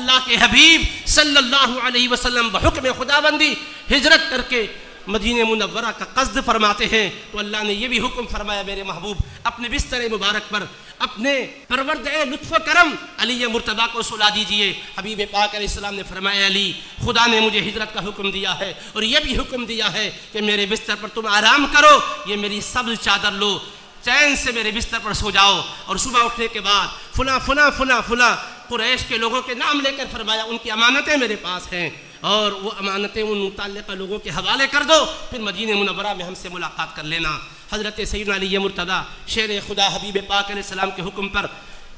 اللہ کے حبیب صلی اللہ علیہ وسلم بحکم خداوندی ہجرت کر کے مدینہ منورہ کا قصد فرماتے ہیں تو اللہ نے یہ بھی حکم فرمایا میرے محبوب اپنے بستر مبارک پر اپنے پرورد لطف و کرم علی مرتضیٰ کو سلا دیجئے۔ حبیب پاک علیہ السلام نے فرمایا علی خدا نے مجھے ہجرت کا حکم دیا ہے اور یہ بھی حکم دیا ہے کہ میرے بستر پر تم آرام کرو، یہ میری سبز چادر لو، چین سے میرے بستر پر سو جاؤ، اور صبح اٹھنے کے بعد فلاں فلاں فلاں فلاں قریش کے لوگوں کے نام لے کر فرمایا ان کی امانتیں میرے پاس ہیں اور وہ امانتیں ان متعلقہ لوگوں کے حوالے کر دو، پھر مدینہ منورہ میں ہم سے ملاقات کر لینا۔ حضرت سیدنا علی مرتضیٰ شیر خدا حبیب پاک علیہ السلام کے حکم پر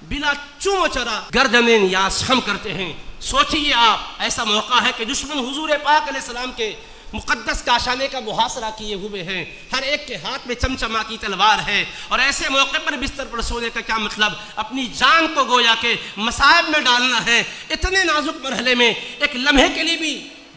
بلا چوں چرا گردنیں نیاز ہم کرتے ہیں۔ سوچئے آپ ایسا موقع ہے کہ دشمن حضور پاک علیہ السلام کے مقدس کاشانے کا محاصرہ کیے ہوئے ہیں، ہر ایک کے ہاتھ میں چمچماتی تلوار ہے، اور ایسے موقع پر بستر پر سونے کا کیا مطلب، اپنی جان کو گویا کہ مصائب میں ڈالنا ہے۔ اتنے نازک مرحلے میں ایک لمحے کے لیے بھی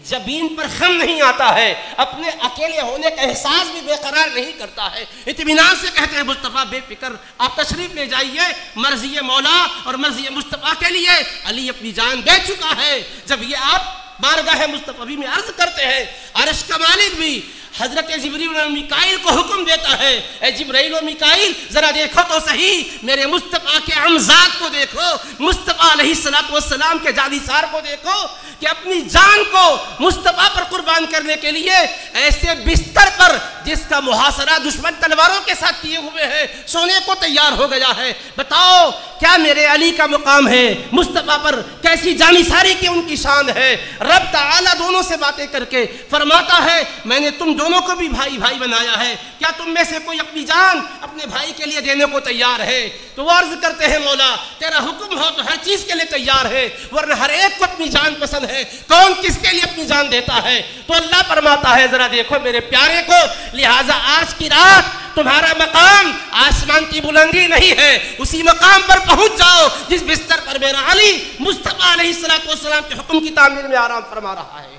جبین پر خم نہیں آتا ہے، اپنے اکیلے ہونے کا احساس بھی برقرار نہیں کرتا ہے، اطمینان سے کہتے ہیں مصطفیٰ بے فکر آپ تشریف لے جائیے، مرضی مولا اور مرضی مصطفیٰ کے لیے علی اپنی جان دے چکا ہے۔ جب یہ آپ بارگاہ مصطفی میں عرض کرتے ہیں، عرش کا مالک بھی حضرت جبریل و میکائیل کو حکم دیتا ہے، اے جبریل و میکائیل ذرا دیکھو تو صحیح میرے مصطفیٰ کے امزاد کو دیکھو، مصطفیٰ علیہ السلام کے جانثار کو دیکھو کہ اپنی جان کو مصطفیٰ پر قربان کرنے کے لیے ایسے بستر پر جس کا محاصرہ دشمن تلواروں کے ساتھ کیے ہوئے ہیں سونے کو تیار ہو گیا ہے۔ بتاؤ کیا میرے علی کا مقام ہے مصطفیٰ پر، کیسی جانثاری کی ان کی شان ہے۔ رب تعالیٰ دونوں سے باتیں کر کے فرماتا ہے میں نے تم دونوں کو بھی بھائی بھائی بنایا ہے، کیا تم میں سے کوئی اپنی جان اپنے بھائی کے لیے دینے کو تیار ہے؟ تو وہ عرض کرتے ہیں مولا تیرا حکم ہو تو ہر چیز کے لیے تیار ہے، ورنہ ہر ایک کو اپنی جان پسند ہے، کون کس کے لیے اپنی جان دیتا ہے؟ تو اللہ فرماتا ہے ذرا دیکھو میرے پیارے کو، لہٰذا آج کی رات تمہارا مقام آسمان کی بلندی نہیں ہے، اسی مقام پر پہنچ جاؤ جس بستر پر میرا علی مصطفیٰ علیہ السلام کے حکم کی تعمیل میں آرام فرما رہا ہے۔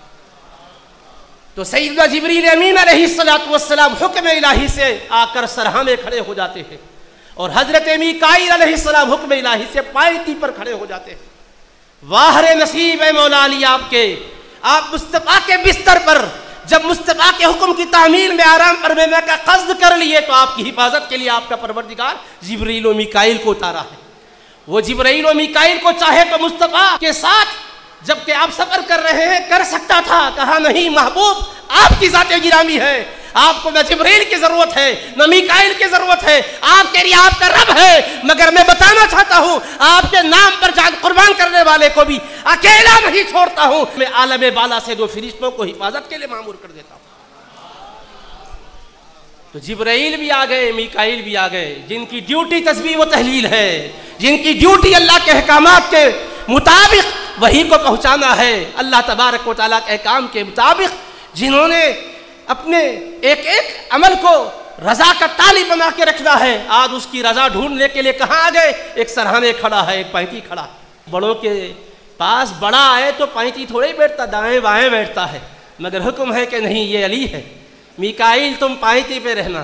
تو سیدنا جبریل امین علیہ السلام حکم الہی سے آ کر سرہانے کھڑے ہو جاتے ہیں، اور حضرت میکائیل علیہ السلام حکم الہی سے پائتی پر کھڑے ہو جاتے ہیں۔ واہ رے نصیب ہے مولا علی آپ کے، آپ مصطفیٰ کے بستر پر جب مصطفیٰ کے حکم کی تعمیل میں آرام فرمانے کا قصد کر لیے تو آپ کی حفاظت کے لیے آپ کا پروردگار جبریل و میکائیل کو اتارا ہے۔ وہ جبریل و میکائیل کو چاہے تو مصطفیٰ کے ساتھ جبکہ آپ سفر کر رہے ہیں کر سکتا تھا، کہا نہیں محبوب آپ کی ذات گرامی ہے، آپ کو نہ جبریل کی ضرورت ہے نہ میکائیل کی ضرورت ہے، آپ کے لیے آپ کا رب ہے، مگر میں بتانا چاہتا ہوں آپ کے نام پر جان قربان کرنے والے کو بھی اکیلا نہیں چھوڑتا ہوں، میں عالم بالا سے 2 فرشتوں کو حفاظت کے لیے مامور کر دیتا ہوں۔ تو جبرائیل بھی آ گئے، میکائیل بھی آ گئے، جن کی ڈیوٹی تسبیح و تحلیل ہے، جن کی ڈیوٹی اللہ کے احکامات کے مطابق وحی کو پہنچانا ہے، اللہ تبارک و تعالیٰ کے احکام کے مطابق، جنہوں نے اپنے ایک ایک عمل کو رضا کا طالب بنا کے رکھنا ہے، آج اس کی رضا ڈھونڈنے کے لیے کہاں آ گئے؟ ایک سرہانے کھڑا ہے، ایک پینتی کھڑا ہے۔ بڑوں کے پاس بڑا آئے تو پینتی تھوڑے بیٹھتا، دائیں بائیں بیٹھتا ہے، مگر حکم ہے کہ نہیں یہ علی ہے، میکائیل تم پینتی پہ رہنا،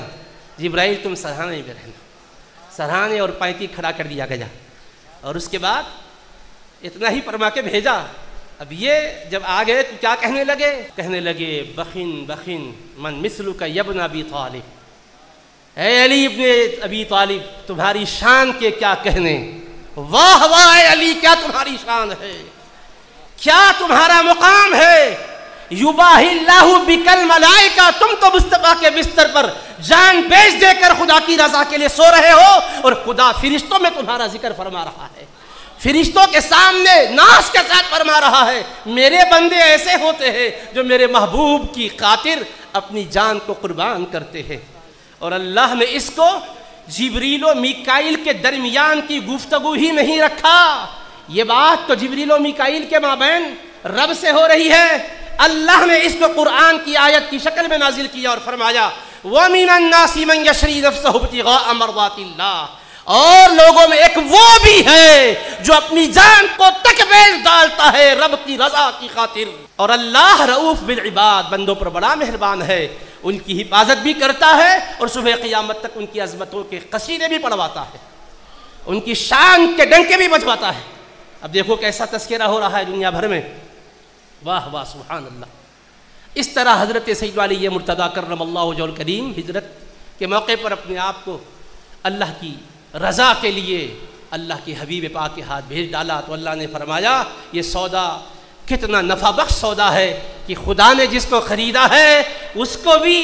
جبرائیل تم سرہانے پہ رہنا۔ سرہانے اور پینتی کھڑا کر دیا گیا، اور اس کے بعد اتنا ہی فرما کے بھیجا۔ اب یہ جب آ گئے تو کیا کہنے لگے بخن بخن من مثلک یا ابن ابی طالب، اے علی ابن ابی طالب تمہاری شان کے کیا کہنے، واہ واہ اے علی کیا تمہاری شان ہے، کیا تمہارا مقام ہے، یباہی اللہ بکل ملائکہ، تم تو مصطفیٰ کے بستر پر جان بیچ دے کر خدا کی رضا کے لیے سو رہے ہو، اور خدا فرشتوں میں تمہارا ذکر فرما رہا ہے، فرشتوں کے سامنے ناز کے ساتھ فرما رہا ہے میرے بندے ایسے ہوتے ہیں جو میرے محبوب کی خاطر اپنی جان کو قربان کرتے ہیں۔ اور اللہ نے اس کو جبریل و میکائیل کے درمیان کی گفتگو ہی نہیں رکھا، یہ بات تو جبریل و میکائیل کے مابین رب سے ہو رہی ہے، اللہ نے اس کو قرآن کی آیت کی شکل میں نازل کیا اور فرمایا وَمِنَ النَّاسِ مَنْ يَشْرِي نَفْسَهُ ابْتِغَاءَ مَرْضَاتِ اللَّهِ، اور لوگوں میں ایک وہ بھی ہے جو اپنی جان کو تک بیچ ڈالتا ہے رب کی رضا کی خاطر، اور اللہ رؤوف بالعباد بندوں پر بڑا مہربان ہے، ان کی حفاظت بھی کرتا ہے اور صبح قیامت تک ان کی عظمتوں کے قصیدے بھی پڑھواتا ہے، ان کی شان کے ڈنکے بھی بجواتا ہے۔ اب دیکھو کیسا تذکرہ ہو رہا ہے دنیا بھر میں، واہ واہ سبحان اللہ۔ اس طرح حضرت سید علی مرتضیٰ کرم اللہ وجہہ الکریم ہجرت کے موقع پر اپنے آپ کو اللہ کی رضا کے لیے اللہ کے حبیب پاک کے ہاتھ بھیج ڈالا، تو اللہ نے فرمایا یہ سودا کتنا نفع بخش سودا ہے کہ خدا نے جس کو خریدا ہے اس کو بھی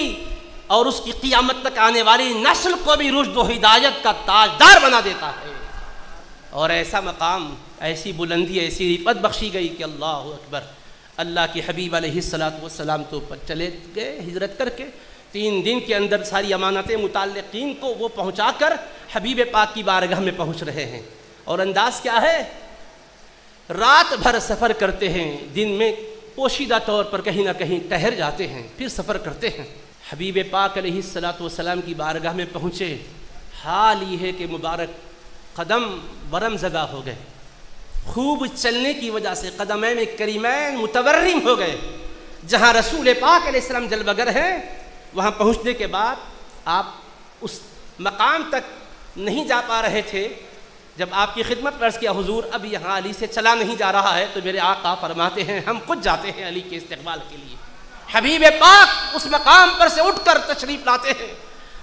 اور اس کی قیامت تک آنے والی نسل کو بھی رشد و ہدایت کا تاجدار بنا دیتا ہے۔ اور ایسا مقام، ایسی بلندی، ایسی رفعت بخشی گئی کہ اللہ اکبر، اللہ کے حبیب علیہ السلام تو چلے گئے ہجرت کر کے، 3 دن کے اندر ساری امانتیں متعلقین کو وہ پہنچا کر حبیب پاک کی بارگاہ میں پہنچ رہے ہیں۔ اور انداز کیا ہے؟ رات بھر سفر کرتے ہیں، دن میں پوشیدہ طور پر کہیں نہ کہیں ٹہر جاتے ہیں، پھر سفر کرتے ہیں۔ حبیب پاک علیہ السلام کی بارگاہ میں پہنچے، حال یہ ہے کہ مبارک قدم ورم زدہ ہو گئے، خوب چلنے کی وجہ سے قدمین کریمین متورم ہو گئے۔ جہاں رسول پاک علیہ السلام جلوہ گر ہیں، وہاں پہنچنے کے بعد آپ اس مقام تک نہیں جا پا رہے تھے۔ جب آپ کی خدمت میں عرض کیا حضور اب یہاں علی سے چلا نہیں جا رہا ہے، تو میرے آقا فرماتے ہیں ہم خود جاتے ہیں علی کے استقبال کے لیے۔ حبیب پاک اس مقام پر سے اٹھ کر تشریف لاتے ہیں،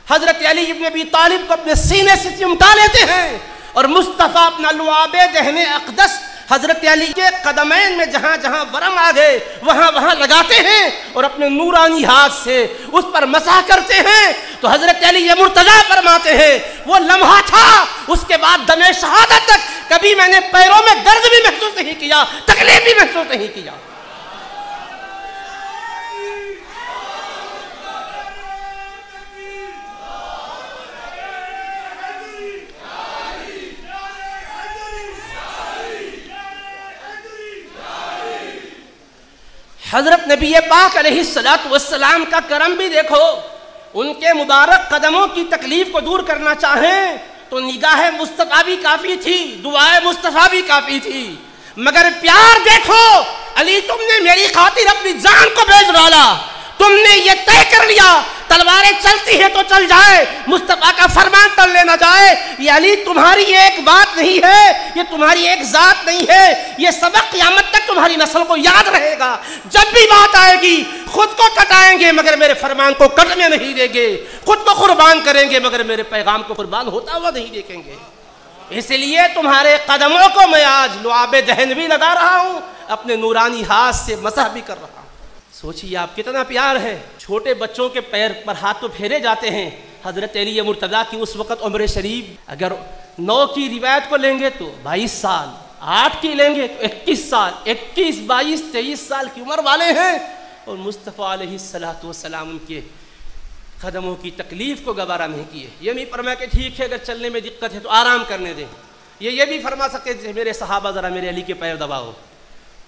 حضرت علی ابن ابی طالب کو اپنے سینے سے چمٹا لیتے ہیں، اور مصطفیٰ اپنا لعاب دہن اقدس حضرت علی کے قدمین میں جہاں جہاں ورم آ گئے وہاں وہاں لگاتے ہیں، اور اپنے نورانی ہاتھ سے اس پر مسح کرتے ہیں۔ تو حضرت علی مرتضیٰ فرماتے ہیں وہ لمحہ تھا، اس کے بعد دم شہادت تک کبھی میں نے پیروں میں درد بھی محسوس نہیں کیا، تکلیف بھی محسوس نہیں کیا۔ حضرت نبی پاک علیہ السلام کا کرم بھی دیکھو، ان کے مبارک قدموں کی تکلیف کو دور کرنا چاہیں تو نگاہ مصطفیٰ بھی کافی تھی، دعائے مصطفیٰ بھی کافی تھی، مگر پیار دیکھو علی، تم نے میری خاطر اپنی جان کو بیچ ڈالا، تم نے یہ طے کر لیا تلواریں چلتی ہیں تو چل جائے، مصطفیٰ کا فرمان ٹلنے نہ جائے۔ یہ علی تمہاری ایک بات نہیں ہے، یہ تمہاری ایک ذات نہیں ہے، یہ سبق قیامت تک تمہاری نسل کو یاد رہے گا۔ جب بھی بات آئے گی خود کو کٹائیں گے مگر میرے فرمان کو کٹنے نہیں دیں گے، خود کو قربان کریں گے مگر میرے پیغام کو قربان ہوتا ہوا نہیں دیکھیں گے۔ اس لیے تمہارے قدموں کو میں آج لعاب دہن بھی لگا رہا ہوں، اپنے نورانی ہاتھ سے مسح بھی کر رہا ہوں۔ سوچیے آپ کتنا پیار ہے، چھوٹے بچوں کے پیر پر ہاتھ تو پھیرے جاتے ہیں۔ حضرت علی مرتضیٰ کی اس وقت عمر شریف اگر 9 کی روایت کو لیں گے تو 22 سال، 8 کی لیں گے تو 21 سال، 21، 22، 23 سال کی عمر والے ہیں، اور مصطفیٰ علیہ السلام ان کے قدموں کی تکلیف کو گوارا نہیں کیے۔ یہ نہیں فرمایا کہ ٹھیک ہے اگر چلنے میں دقت ہے تو آرام کرنے دیں، یہ بھی فرما سکتے تھے میرے صحابہ ذرا میرے علی کے پیر دباؤ،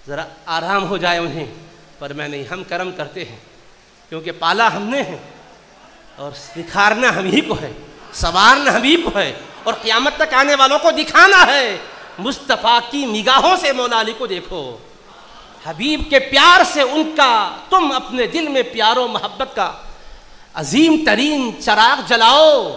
ذرا آرام ہو جائے انہیں، پر میں نہیں، ہم کرم کرتے ہیں کیونکہ پالا ہم نے ہے، اور نکھارنا ہم ہی کو ہے، سنوارنا ہم ہی کو ہے، اور قیامت تک آنے والوں کو دکھانا ہے۔ مصطفیٰ کی نگاہوں سے مولا علی کو دیکھو، حبیب کے پیار سے ان کا تم اپنے دل میں پیار و محبت کا عظیم ترین چراغ جلاؤ۔